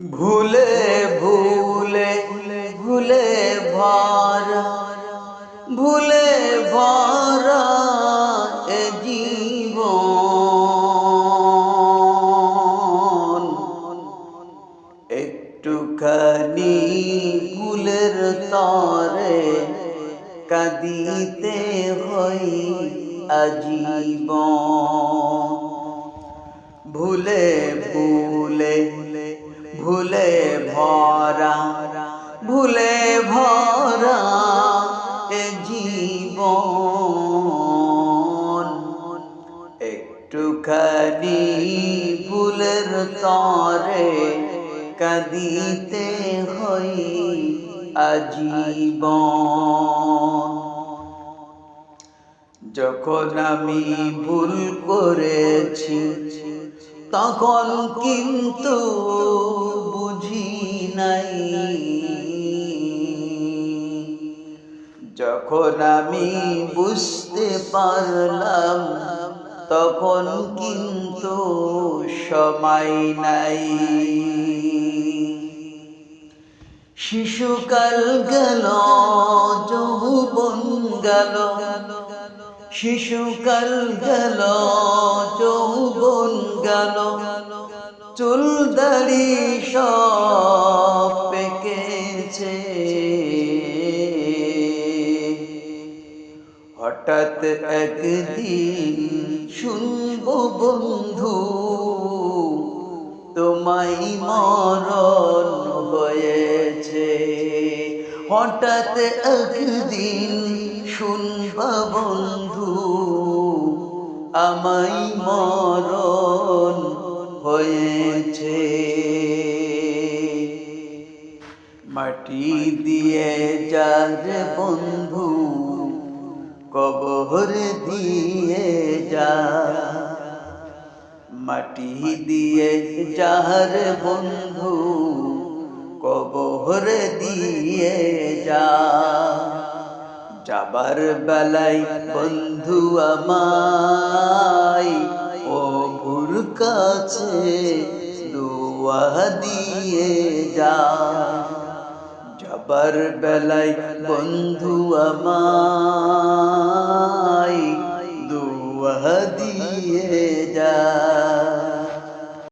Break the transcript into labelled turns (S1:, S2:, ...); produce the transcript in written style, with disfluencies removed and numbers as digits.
S1: ভুলে ভুলে ভুলে ভরা ভুলে ভরা এ জীবন একটুখানি ফুলের তরে কাঁদিতে হই আজীবন। ভুলে ভুলে ভুলে ভরা ভুলে ভরা এ জীবন একটুখানি ফুলের তরে কাঁদিতে হই আজীবন। যখন আমি ভুল করেছি তখন কিন্তু বুঝি নাই, যখন আমি বুঝতে পারলাম তখন কিন্তু সময় নাই। শিশুকাল গেল যৌবন গেল, শিশুকাল গেল যৌবন গেল, চুল দাড়ি সব পেকেছে। হঠাৎ একদিন শুনবো বন্ধু তোমায় মরণ হয়েছে। হঠাৎ একদিন শুনবা বন্ধু আমায় মরণ হয়েছে। মাটি দিয়ে যার বন্ধু কবর দিয়ে যা, মাটি দিয়ে যার বন্ধু কবর দিয়ে যা। যাবার বেলায় বন্ধু আমায় প্রভুর কাছে দোয়া দিয়ে যা। যাবার বেলায় বন্ধু আমায় দোয়া দিয়ে যা।